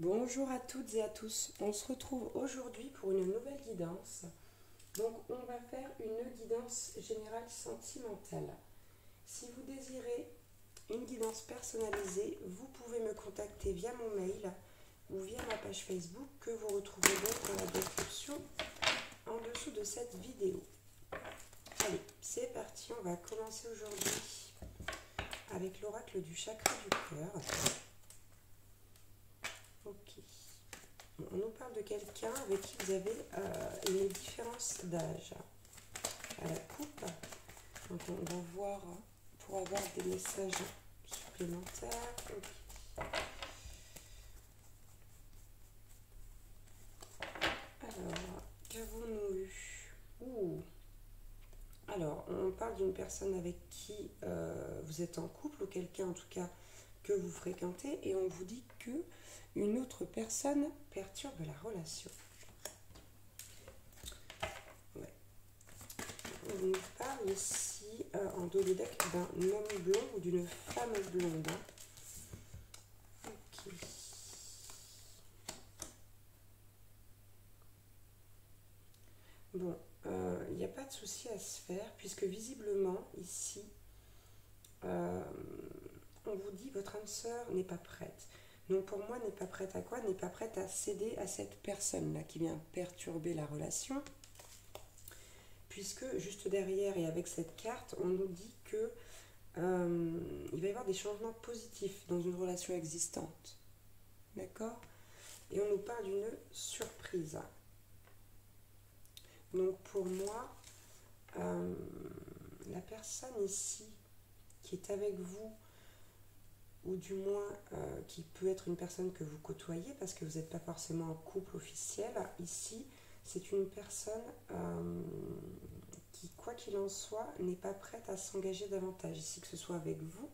Bonjour à toutes et à tous, on se retrouve aujourd'hui pour une nouvelle guidance. Donc on va faire une guidance générale sentimentale. Si vous désirez une guidance personnalisée, vous pouvez me contacter via mon mail ou via ma page Facebook que vous retrouverez donc dans la description en dessous de cette vidéo. Allez, c'est parti, on va commencer aujourd'hui avec l'oracle du chakra du cœur. Ok. On nous parle de quelqu'un avec qui vous avez une différence d'âge à la coupe. Donc on va voir pour avoir des messages supplémentaires. Okay. Alors, qu'avons-nous eu? Alors, on parle d'une personne avec qui vous êtes en couple, ou quelqu'un en tout cas que vous fréquentez, et on vous dit que une autre personne perturbe la relation. Ouais. On nous parle ici en dos de deck d'un homme blond ou d'une femme blonde. Ok. Bon, il n'y a pas de souci à se faire puisque visiblement ici, on vous dit votre âme sœur n'est pas prête. Donc pour moi, n'est pas prête à quoi? N'est pas prête à céder à cette personne-là qui vient perturber la relation. Puisque juste derrière et avec cette carte, on nous dit que il va y avoir des changements positifs dans une relation existante. D'accord? Et on nous parle d'une surprise. Donc pour moi, la personne ici qui est avec vous, ou du moins qui peut être une personne que vous côtoyez, parce que vous n'êtes pas forcément en couple officiel, ici, c'est une personne qui, quoi qu'il en soit, n'est pas prête à s'engager davantage, ici, que ce soit avec vous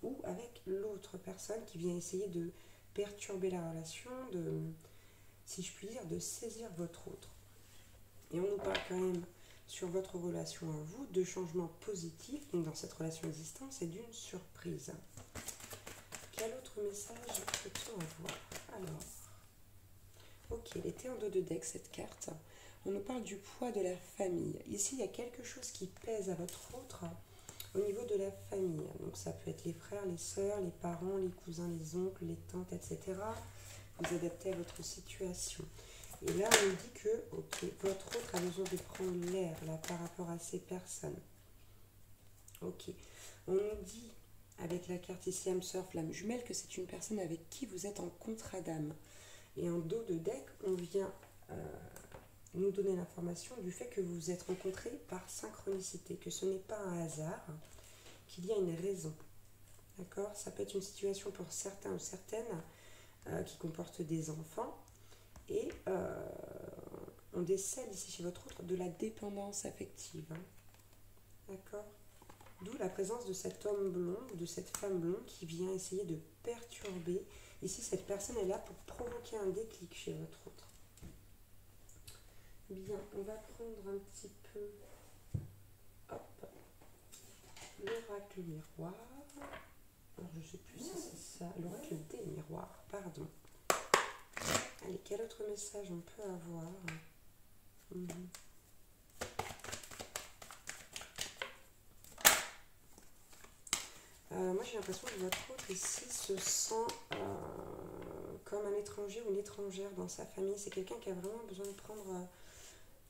ou avec l'autre personne qui vient essayer de perturber la relation, de, si je puis dire, de saisir votre autre. Et on nous parle quand même sur votre relation à vous de changements positifs, donc dans cette relation existante, c'est d'une surprise. Quel autre message peut-on avoir? Alors, ok, elle était en dos de deck cette carte. On nous parle du poids de la famille. Ici, il y a quelque chose qui pèse à votre autre au niveau de la famille. Donc ça peut être les frères, les sœurs, les parents, les cousins, les oncles, les tantes, etc. Vous adaptez à votre situation. Et là, on nous dit que ok, votre autre a besoin de prendre l'air là par rapport à ces personnes. Ok, on nous dit avec la carte ici âme sœur flamme jumelle que c'est une personne avec qui vous êtes en contrat d'âme. Et en dos de deck, on vient nous donner l'information du fait que vous vous êtes rencontrés par synchronicité, que ce n'est pas un hasard, qu'il y a une raison. D'accord? Ça peut être une situation pour certains ou certaines qui comportent des enfants. Et on décèle ici chez votre autre de la dépendance affective. Hein. D'accord? D'où la présence de cet homme blond, de cette femme blonde qui vient essayer de perturber. Ici, cette personne est là pour provoquer un déclic chez votre autre. Bien, on va prendre un petit peu l'oracle miroir. Alors, je ne sais plus si c'est ça. L'oracle des miroirs, pardon. Allez, quel autre message on peut avoir? Moi j'ai l'impression que votre autre ici se sent comme un étranger ou une étrangère dans sa famille. C'est quelqu'un qui a vraiment besoin de prendre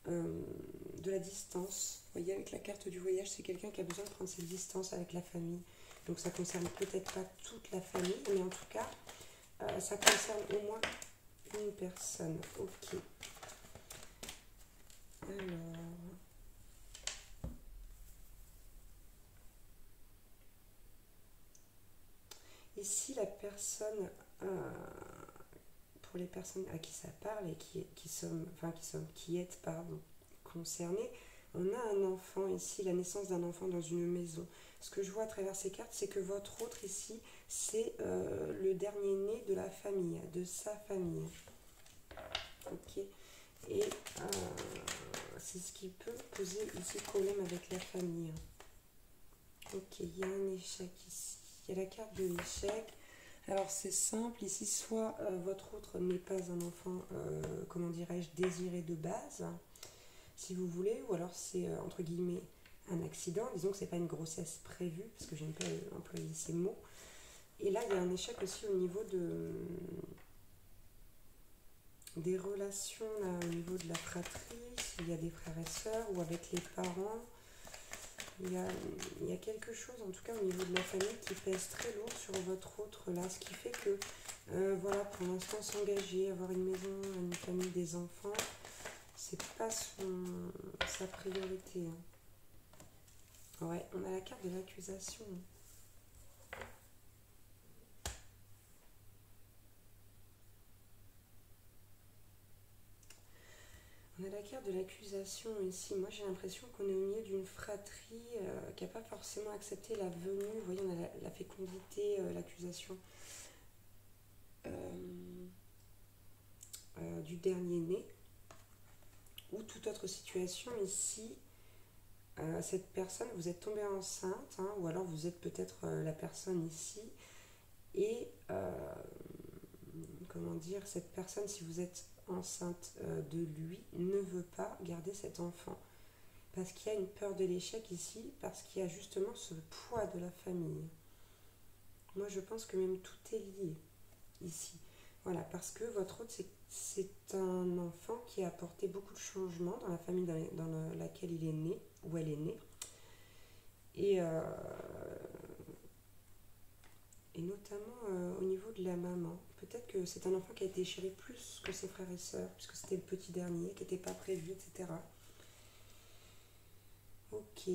de la distance. Vous voyez, avec la carte du voyage, c'est quelqu'un qui a besoin de prendre ses distances avec la famille. Donc ça concerne peut-être pas toute la famille, mais en tout cas, ça concerne au moins une personne. Ok. Alors... Ici, la personne, pour les personnes à qui ça parle et qui êtes concernées, on a un enfant ici, la naissance d'un enfant dans une maison. Ce que je vois à travers ces cartes, c'est que votre autre ici, c'est le dernier né de la famille, de sa famille. Ok. Et c'est ce qui peut poser ici problème avec la famille. Ok, il y a un échec ici. Il y a la carte de l'échec. Alors c'est simple, ici soit votre autre n'est pas un enfant, comment dirais-je, désiré de base, si vous voulez, ou alors c'est entre guillemets un accident, disons que c'est pas une grossesse prévue, parce que j'aime pas employer ces mots. Et là il y a un échec aussi au niveau des relations, là, au niveau de la fratrie, s'il y a des frères et sœurs, ou avec les parents. Il y, a, il y a quelque chose, en tout cas au niveau de la famille, qui pèse très lourd sur votre autre là, ce qui fait que, voilà, pour l'instant, s'engager, avoir une maison, une famille, des enfants, c'est pas sa priorité. Ouais, on a la carte de l'accusation. On a la carte de l'accusation ici. Moi, j'ai l'impression qu'on est au milieu d'une fratrie qui n'a pas forcément accepté la venue. Vous voyez, on a la fécondité, l'accusation du dernier-né. Ou toute autre situation ici. Cette personne, vous êtes tombée enceinte, hein, ou alors vous êtes peut-être la personne ici. Et, comment dire, cette personne, si vous êtes enceinte de lui, ne veut pas garder cet enfant. Parce qu'il y a une peur de l'échec ici, parce qu'il y a justement ce poids de la famille. Moi, je pense que même tout est lié ici. Voilà, parce que votre autre, c'est un enfant qui a apporté beaucoup de changements dans la famille dans laquelle il est né, où elle est née. Et, et notamment au niveau de la maman. Peut-être que c'est un enfant qui a été chéri plus que ses frères et sœurs, puisque c'était le petit dernier, qui n'était pas prévu, etc. Ok.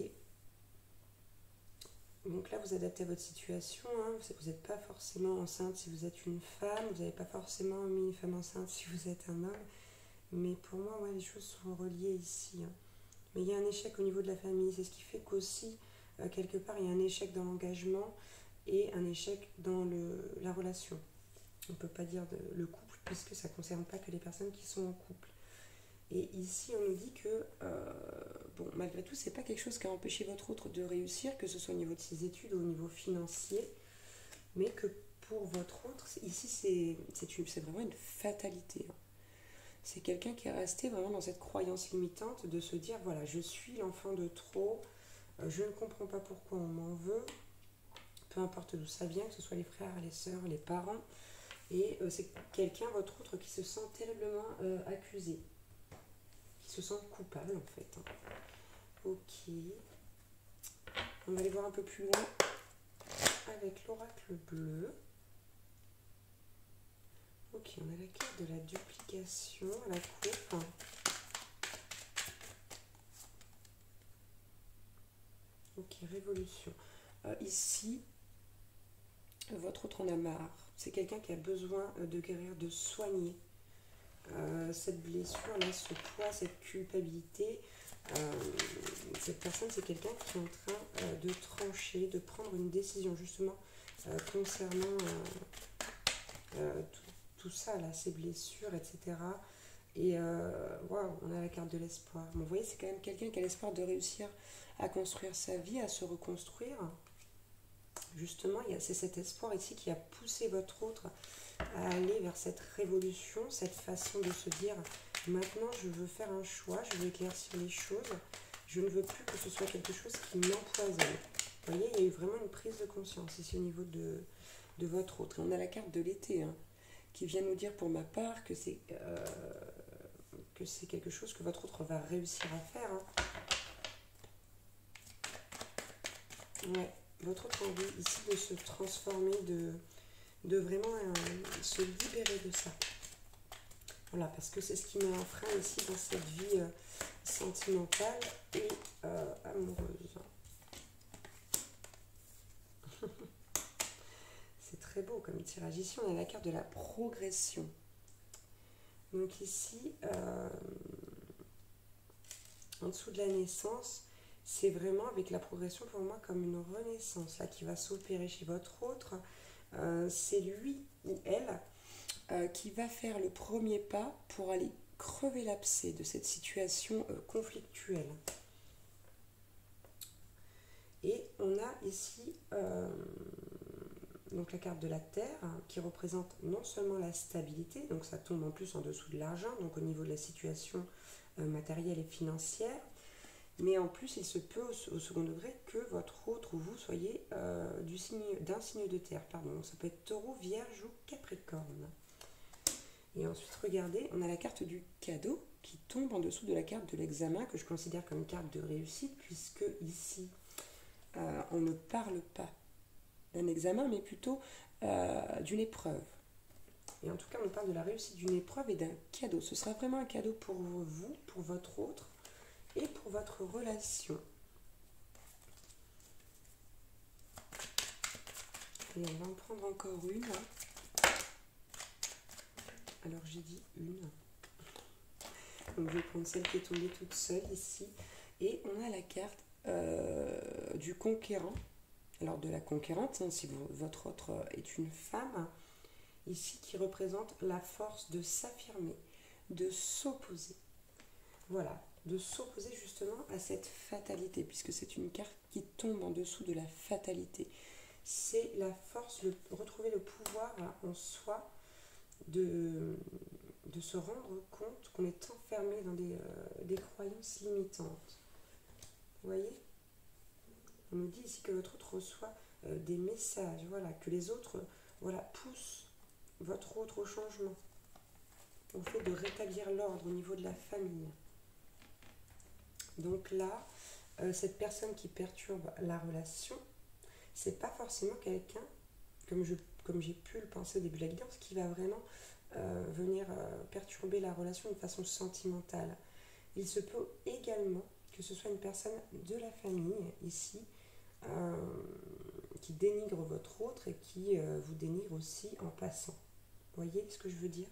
Donc là, vous adaptez à votre situation. Hein. Vous n'êtes pas forcément enceinte si vous êtes une femme. Vous n'avez pas forcément mis une femme enceinte si vous êtes un homme. Mais pour moi, ouais, les choses sont reliées ici. Hein. Mais il y a un échec au niveau de la famille. C'est ce qui fait qu'aussi, quelque part, il y a un échec dans l'engagement et un échec dans la relation. On ne peut pas dire le couple, puisque ça ne concerne pas que les personnes qui sont en couple. Et ici, on nous dit que, bon, malgré tout, c'est pas quelque chose qui a empêché votre autre de réussir, que ce soit au niveau de ses études ou au niveau financier, mais que pour votre autre, ici, c'est vraiment une fatalité. Hein. C'est quelqu'un qui est resté vraiment dans cette croyance limitante de se dire, voilà, je suis l'enfant de trop, je ne comprends pas pourquoi on m'en veut, peu importe d'où ça vient, que ce soit les frères, les sœurs, les parents, et c'est quelqu'un, votre autre, qui se sent terriblement accusé, qui se sent coupable en fait. Hein. Ok. On va aller voir un peu plus loin avec l'oracle bleu. Ok, on a la carte de la duplication à la coupe. Ok, révolution. Ici, votre autre en a marre. C'est quelqu'un qui a besoin de guérir, de soigner cette blessure, là, ce poids, cette culpabilité. Cette personne, c'est quelqu'un qui est en train de trancher, de prendre une décision justement concernant tout ça, là, ces blessures, etc. Et waouh, on a la carte de l'espoir. Bon, vous voyez, c'est quand même quelqu'un qui a l'espoir de réussir à construire sa vie, à se reconstruire. Justement, c'est cet espoir ici qui a poussé votre autre à aller vers cette révolution, cette façon de se dire maintenant je veux faire un choix, je veux éclaircir les choses, je ne veux plus que ce soit quelque chose qui m'empoisonne. Vous voyez, il y a eu vraiment une prise de conscience ici au niveau de votre autre. Et on a la carte de l'été hein, qui vient nous dire pour ma part que c'est quelque chose que votre autre va réussir à faire. Hein. Ouais, votre autre envie ici de se transformer, de vraiment se libérer de ça. Voilà, parce que c'est ce qui met un frein ici dans cette vie sentimentale et amoureuse. C'est très beau comme tirage. Ici, on a la carte de la progression. Donc ici, en dessous de la naissance, c'est vraiment avec la progression pour moi comme une renaissance là, qui va s'opérer chez votre autre. C'est lui ou elle qui va faire le premier pas pour aller crever l'abcès de cette situation conflictuelle. Et on a ici donc la carte de la Terre, hein, qui représente non seulement la stabilité, donc ça tombe en plus en dessous de l'argent, donc au niveau de la situation matérielle et financière, mais en plus il se peut au second degré que votre autre ou vous soyez d'un signe de terre, pardon. Ça peut être Taureau, Vierge ou Capricorne. Et ensuite, regardez, on a la carte du cadeau qui tombe en dessous de la carte de l'examen, que je considère comme une carte de réussite, puisque ici, on ne parle pas d'un examen, mais plutôt d'une épreuve. Et en tout cas, on parle de la réussite d'une épreuve et d'un cadeau. Ce sera vraiment un cadeau pour vous, pour votre autre et pour votre relation. Et on va en prendre encore une. Alors j'ai dit une. Donc je vais prendre celle qui est tombée toute seule ici. Et on a la carte du conquérant. Alors de la conquérante, hein, si votre autre est une femme, ici qui représente la force de s'affirmer, de s'opposer. Voilà, de s'opposer justement à cette fatalité, puisque c'est une carte qui tombe en dessous de la fatalité. C'est la force, retrouver le pouvoir en soi de se rendre compte qu'on est enfermé dans des croyances limitantes. Vous voyez? On nous dit ici que votre autre reçoit des messages, voilà, que les autres poussent votre autre au changement, au fait de rétablir l'ordre au niveau de la famille. Donc là, cette personne qui perturbe la relation, c'est pas forcément quelqu'un, comme j'ai pu le penser au début de la guidance, qui va vraiment venir perturber la relation de façon sentimentale. Il se peut également que ce soit une personne de la famille, ici, qui dénigre votre autre et qui vous dénigre aussi en passant. Vous voyez ce que je veux dire?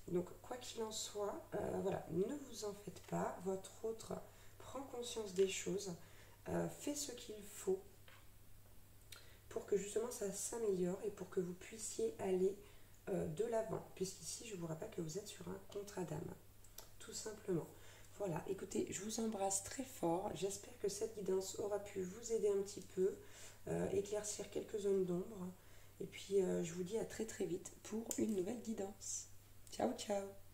Donc, quoi qu'il en soit, voilà, ne vous en faites pas. Votre autre prend conscience des choses, fait ce qu'il faut pour que justement ça s'améliore et pour que vous puissiez aller de l'avant. Puisqu'ici, je vous rappelle que vous êtes sur un contrat d'âme, tout simplement. Voilà, écoutez, je vous embrasse très fort. J'espère que cette guidance aura pu vous aider un petit peu, éclaircir quelques zones d'ombre. Et puis, je vous dis à très très vite pour une nouvelle guidance. Ciao, ciao!